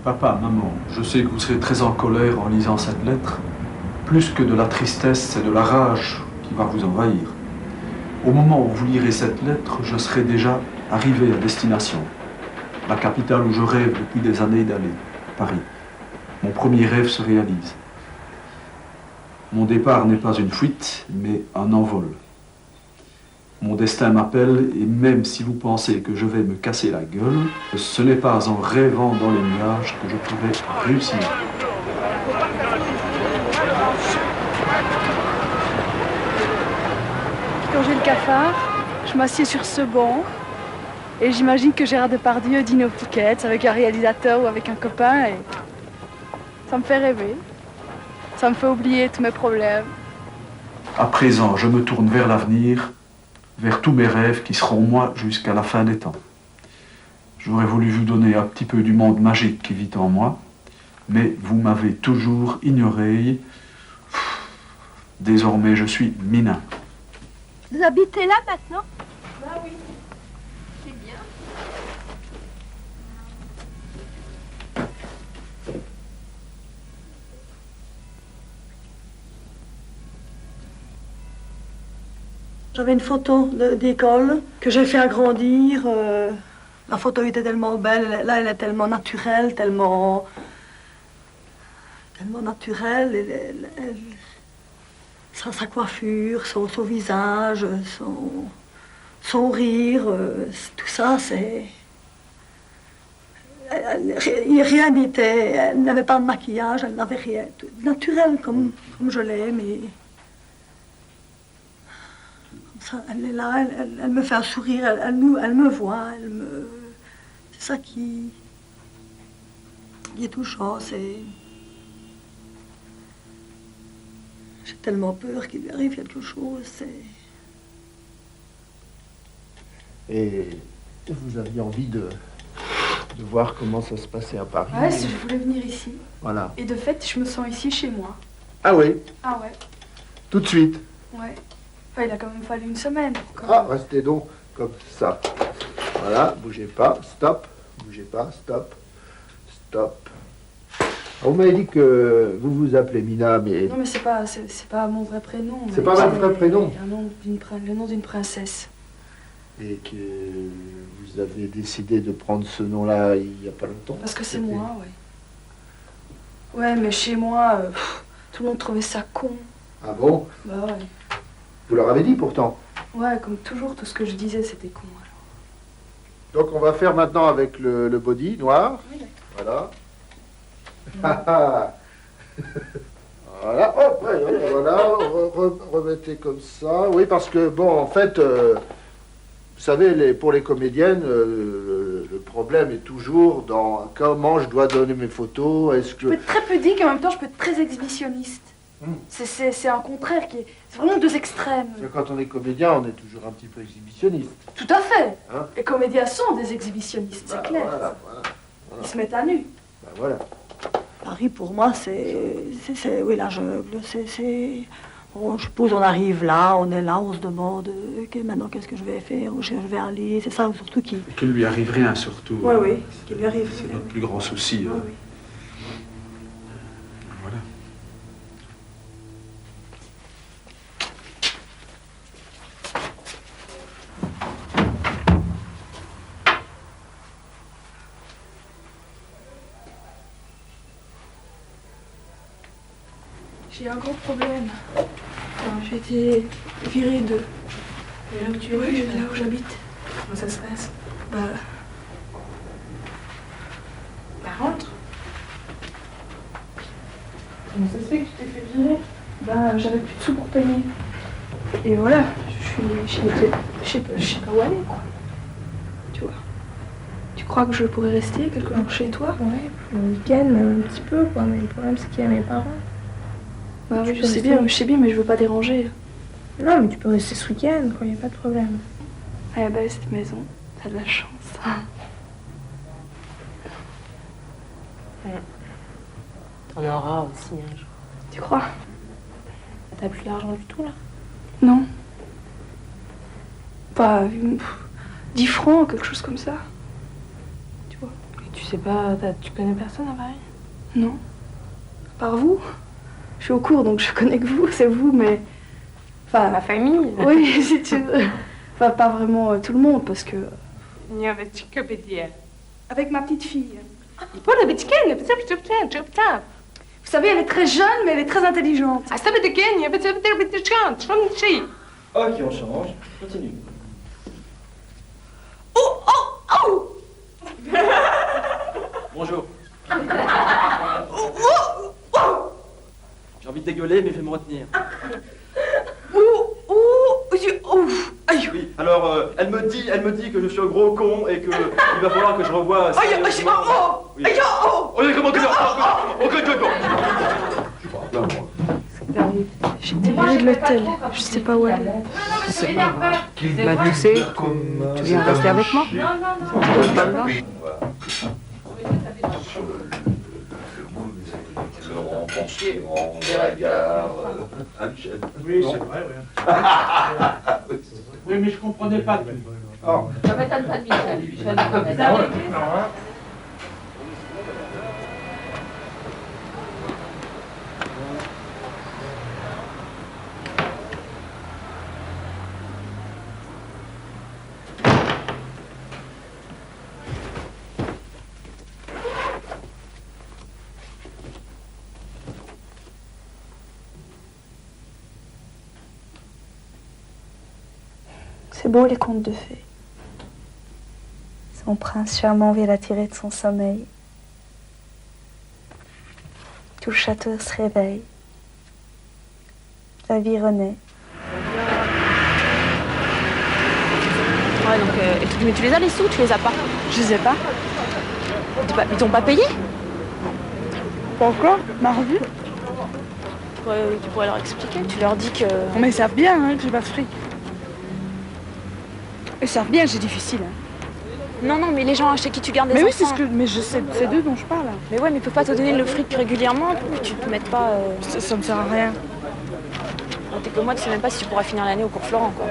Papa, maman, je sais que vous serez très en colère en lisant cette lettre. Plus que de la tristesse, c'est de la rage qui va vous envahir. Au moment où vous lirez cette lettre, je serai déjà arrivé à destination. La capitale où je rêve depuis des années d'aller, Paris. Mon premier rêve se réalise. Mon départ n'est pas une fuite, mais un envol. Mon destin m'appelle, et même si vous pensez que je vais me casser la gueule, ce n'est pas en rêvant dans les nuages que je pourrai réussir. Quand j'ai le cafard, je m'assieds sur ce banc et j'imagine que Gérard Depardieu dîne au Phuket avec un réalisateur ou avec un copain et ça me fait rêver. Ça me fait oublier tous mes problèmes. À présent, je me tourne vers l'avenir, vers tous mes rêves qui seront moi jusqu'à la fin des temps. J'aurais voulu vous donner un petit peu du monde magique qui vit en moi, mais vous m'avez toujours ignoré. Désormais, je suis Mina. Vous habitez là maintenant? Bah oui, c'est bien. J'avais une photo d'école que j'ai fait agrandir. La photo était tellement belle, là elle est tellement naturelle, tellement naturelle. Sa coiffure, son visage, son rire, tout ça, c'est... Rien n'était... Elle n'avait pas de maquillage, elle n'avait rien. Tout naturel comme je l'aime. Elle est là, elle me fait un sourire, elle me voit, c'est ça qui est touchant, c'est... J'ai tellement peur qu'il lui arrive quelque chose, c'est... Et vous aviez envie de voir comment ça se passait à Paris? Ouais, si je voulais venir ici. Voilà. Et de fait, je me sens ici chez moi. Ah oui? Ah ouais. Tout de suite? Ouais. Enfin, il a quand même fallu une semaine. Restez donc comme ça. Voilà, bougez pas, stop. Bougez pas, stop. Stop. Vous m'avez dit que vous vous appelez Mina, mais... Non, mais c'est pas mon vrai prénom. C'est pas votre vrai prénom? Le nom d'une princesse. Et que vous avez décidé de prendre ce nom-là il n'y a pas longtemps? Parce que c'est moi, ouais. Ouais, mais chez moi, tout le monde trouvait ça con. Ah bon? Bah ouais. Vous leur avez dit pourtant? Ouais, comme toujours, tout ce que je disais, c'était con, alors. Donc on va faire maintenant avec le body noir. Oui, voilà. Voilà, hop, voilà, remettez comme ça. Oui, parce que, bon, en fait, vous savez, pour les comédiennes, le problème est toujours dans comment je dois donner mes photos. Est-ce que... Je peux être très pudique et en même temps, je peux être très exhibitionniste. C'est un contraire qui est... C'est vraiment deux extrêmes. Parce que quand on est comédien, on est toujours un petit peu exhibitionniste. Tout à fait. Hein? Les comédiens sont des exhibitionnistes, c'est clair. Voilà. Ils se mettent à nu. Voilà. Paris, pour moi, c'est oui, la jungle. Je suppose, on arrive là, on est là, on se demande maintenant qu'est-ce que je vais faire, où je vais aller. C'est ça surtout qui... Qu'il lui arrive rien, surtout. Oui, qu'il lui arrive. C'est notre plus grand souci. Oui. Voilà. J'ai un gros problème. J'ai été virée de... Là où tu es? Oui, là où j'habite. Comment ça se passe? Bah, rentre. Comment ça se fait que tu t'es fait virer? Bah, j'avais plus de sous pour payer. Et voilà, je sais pas où aller, quoi. Tu vois. Tu crois que je pourrais rester quelques jours chez toi? Ouais, le week-end, même un petit peu, quoi. Mais le problème, c'est qu'il y a mes parents. Bah oui, je sais bien, mais je veux pas déranger. Non, mais tu peux rester ce week-end, quoi, y a pas de problème. Elle est belle, cette maison. T'as de la chance. T'en auras aussi un jour. Tu crois? T'as plus l'argent du tout, là? Non. Pas 10 francs, quelque chose comme ça. Tu vois. Et tu sais pas, tu connais personne à Paris? Non. Par vous? Je suis au cours, donc je connais que vous, c'est vous, mais... Enfin, Ma famille? oui, si tu veux. Enfin, pas vraiment tout le monde, parce que... Nie być kobietę. Avec ma petite fille. Pole być kenny, Vous savez, elle est très jeune, mais elle est très intelligente. a sobie de kenny, być chant, Ok, on change. Continue. Bonjour. J'ai envie de dégueuler, mais je vais me retenir. Aïe. Oui, alors, elle me dit que je suis un gros con et que il va falloir que je revoie sérieusement... Oui. Comment que J'ai été virée de l'hôtel. Je sais pas où elle est. Bah, tu sais, tu viens rester avec moi? De la gare, Oui, c'est vrai, oui. Oui, mais je comprenais pas tout. Ça m'étonne pas de Michel. Michel, il connaît. C'est beau les contes de fées. Son prince charmant vient la tirer de son sommeil. Tout le château se réveille. La vie renaît. Ouais, donc, mais tu les as les sous, tu les as pas? Je les ai pas. Ils t'ont pas payé? Pas encore. Ma revue. Tu pourrais leur expliquer, tu leur dis que... Mais ils savent bien hein, que j'ai pas de fric. Ils savent bien que c'est difficile. Hein. Non, mais les gens chez qui tu gardes des enfants... Mais oui, c'est ce que... Mais je sais, c'est d'eux dont je parle. Mais ouais, mais ils peuvent pas te donner le fric régulièrement pour que tu te mettes pas... Ça me sert à rien. T'es comme moi, tu sais même pas si tu pourras finir l'année au cours Florent, quoi.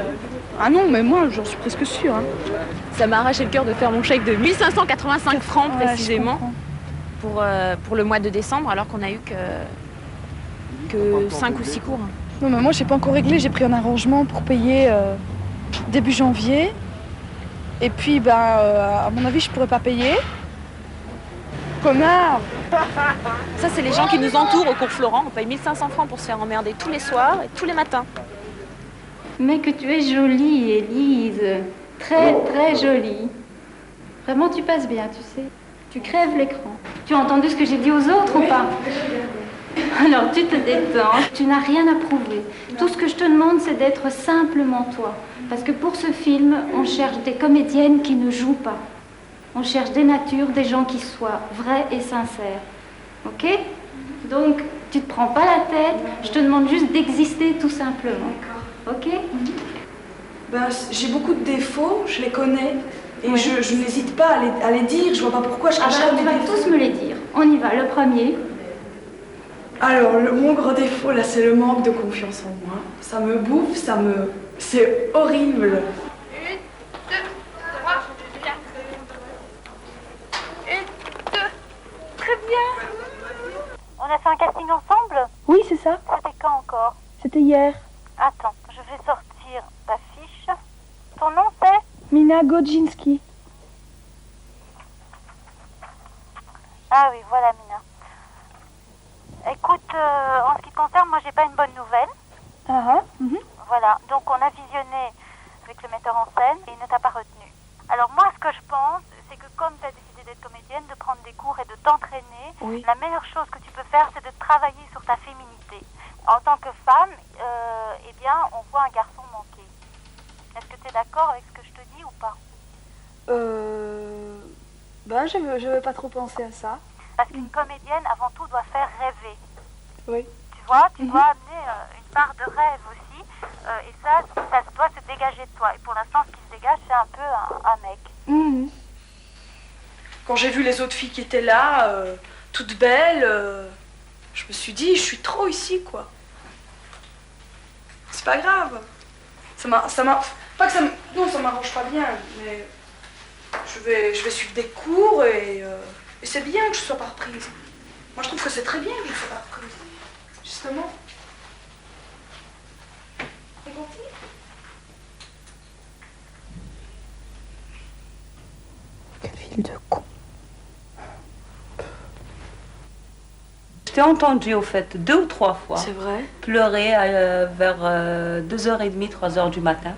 Ah non, mais moi, j'en suis presque sûre. Hein. Ça m'a arraché le cœur de faire mon chèque de 1585 francs précisément pour le mois de décembre, alors qu'on a eu que 5 ou 6 cours. Non, mais moi, j'ai pas encore réglé. J'ai pris un arrangement pour payer début janvier. Et puis, à mon avis, je pourrais pas payer. Connard! Ça, c'est les gens qui nous entourent au cours Florent. On paye 1500 francs pour se faire emmerder tous les soirs et tous les matins. Mais que tu es jolie, Élise. Très, très jolie. Vraiment, tu passes bien, tu sais. Tu crèves l'écran. Tu as entendu ce que j'ai dit aux autres ou pas? Alors, tu te détends. Tu n'as rien à prouver. Tout ce que je te demande, c'est d'être simplement toi. Parce que pour ce film, on cherche des comédiennes qui ne jouent pas. On cherche des natures, des gens qui soient vrais et sincères. Ok? Donc, tu te prends pas la tête. Je te demande juste d'exister tout simplement. Ok? J'ai beaucoup de défauts, je les connais. Et je n'hésite pas à les dire. Je vois pas pourquoi je cacherais mes défauts. Tu vas tous me les dire. On y va. Le premier. Alors, mon gros défaut, là, c'est le manque de confiance en moi. Ça me bouffe, c'est horrible. 1, 2, 3, 4. 1, 2. Très bien. On a fait un casting ensemble? Oui, c'est ça. C'était quand encore? C'était hier. Attends, je vais sortir ta fiche. Ton nom c'est? Mina Godzinski. Ah oui, voilà Mina. Écoute, en ce qui concerne, moi j'ai pas une bonne nouvelle. Voilà, donc on a visionné avec le metteur en scène et il ne t'a pas retenu. Alors moi ce que je pense, c'est que comme tu as décidé d'être comédienne, de prendre des cours et de t'entraîner, la meilleure chose que tu peux faire c'est de travailler sur ta féminité. En tant que femme, eh bien on voit un garçon manquer. Est-ce que tu es d'accord avec ce que je te dis ou pas? Je vais pas trop penser à ça. Parce qu'une comédienne, avant tout, doit faire rêver. Oui. Tu vois, tu dois amener une part de rêve aussi. Et ça doit se dégager de toi. Et pour l'instant, ce qui se dégage, c'est un peu un mec. Quand j'ai vu les autres filles qui étaient là, toutes belles, je me suis dit, je suis trop ici, quoi. C'est pas grave. Pas que ça m'arrange pas bien, mais je vais suivre des cours et Et c'est bien que je sois pas reprise. Moi, je trouve que c'est très bien que je sois pas reprise. Justement. C'est gentil. Quelle ville de con. Je t'ai entendu, au fait, 2 ou 3 fois. C'est vrai? Pleurer vers 2h30, 3h du matin.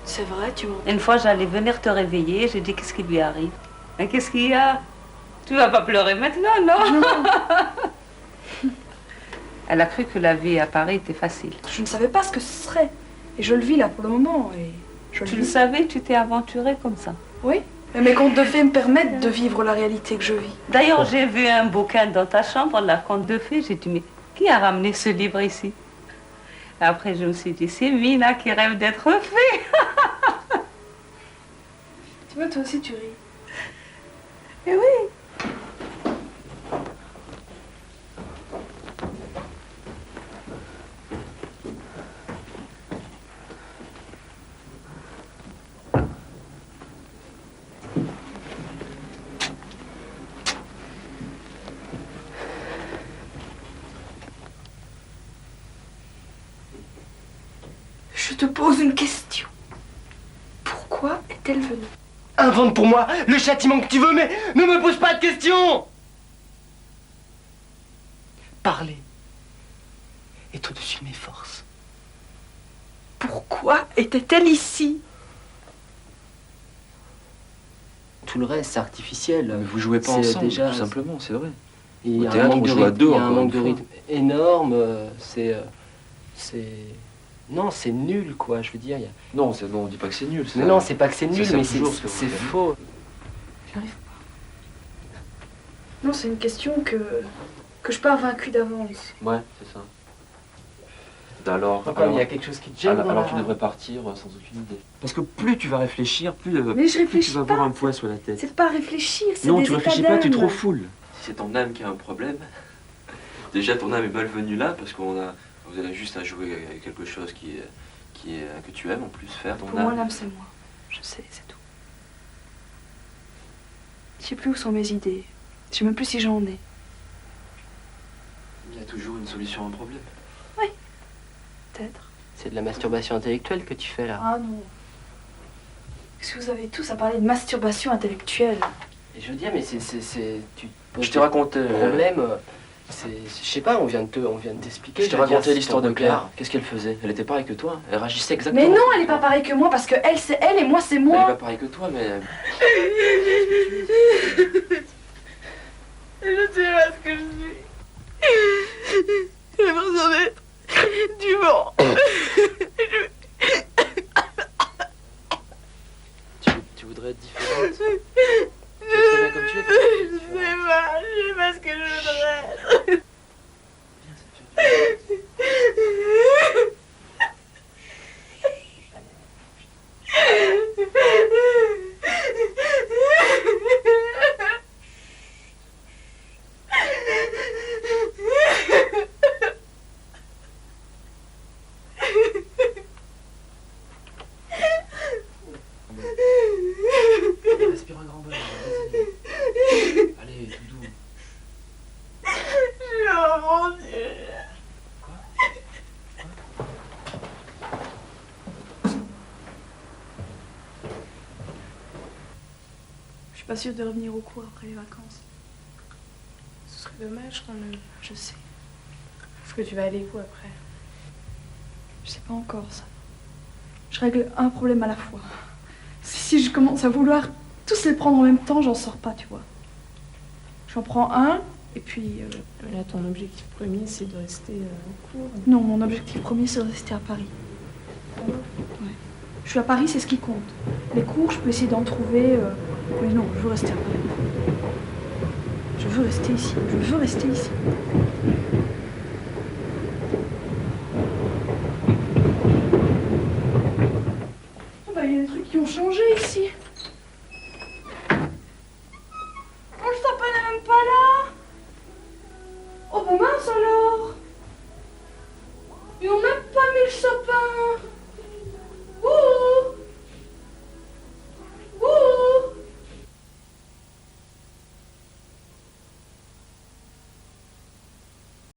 C'est vrai, tu m'entends? Une fois, j'allais venir te réveiller, j'ai dit, qu'est-ce qui lui arrive? Mais qu'est-ce qu'il y a? Tu vas pas pleurer maintenant, non? Elle a cru que la vie à Paris était facile. Je ne savais pas ce que ce serait. Et je le vis là pour le moment. Et tu le savais, tu t'es aventurée comme ça. Oui, mais mes contes de fées me permettent de vivre la réalité que je vis. D'ailleurs, j'ai vu un bouquin dans ta chambre, la conte de fées. J'ai dit, mais qui a ramené ce livre ici? Après, je me suis dit, c'est Mina qui rêve d'être fée. Tu vois, toi aussi, tu ris. Eh oui. Je te pose une question. Pourquoi est-elle venue? Invente pour moi le châtiment que tu veux, mais ne me pose pas de questions. Parler est au-dessus de mes forces. Pourquoi était-elle ici? Tout le reste, c'est artificiel. Mais vous jouez pas ensemble, déjà, tout simplement, c'est vrai. Il y Au a théâtre, un manque on de joue à rythme, deux, il y a un encore manque une de fois. rythme énorme. Non, c'est nul, quoi, je veux dire. Non, on dit pas que c'est nul. Mais non, c'est pas que c'est nul, mais c'est toujours, c'est faux. J'arrive pas. Non, c'est une question que je pars vaincue d'avance. Ouais, c'est ça. Alors, Il y a quelque chose qui te gêne. alors tu devrais partir sans aucune idée. Parce que plus tu vas réfléchir, plus Mais je tu réfléchis vas avoir un poids sur la tête. C'est pas réfléchir, c'est Non, des tu états réfléchis pas, tu te d'âme. refoules. Si c'est ton âme qui a un problème, déjà ton âme est malvenue là parce vous avez juste à jouer avec quelque chose que tu aimes en plus faire ton Pour âme. moi, l'âme, c'est moi. Je sais, c'est tout. Je sais plus où sont mes idées. Je sais même plus si j'en ai. Il y a toujours une solution à un problème. Oui, peut-être. C'est de la masturbation intellectuelle que tu fais là. Ah non. Est-ce que vous avez tous à parler de masturbation intellectuelle? Et je veux dire, mais tu Je t'ai raconté le problème. Je sais pas, on vient de t'expliquer. Je t'ai raconté l'histoire de Claire. Qu'est-ce qu'elle faisait? Elle était pareille que toi. Elle réagissait exactement. Mais non, elle est pas pareille que moi parce que elle c'est elle et moi c'est moi. Elle est pas pareille que toi, mais. Je sais pas ce que je suis. J'ai l'impression d'être du vent. Tu voudrais être différente. Je sais pas ce que je voudrais être. Respire un grand bain. Allez, tout doux. Oh mon Dieu. Je suis pas sûre de revenir au cours après les vacances. Ce serait dommage quand même. Je sais. Parce que tu vas aller où après? Je sais pas encore ça. Je règle un problème à la fois. Si je commence à vouloir tous les prendre en même temps, j'en sors pas, tu vois. J'en prends un, et puis... Là, ton objectif premier, c'est de rester au cours. Non, mon objectif premier, c'est de rester à Paris. Ouais. Je suis à Paris, c'est ce qui compte. Les cours, je peux essayer d'en trouver... Mais non, je veux rester à Paris. Je veux rester ici. Je veux rester ici.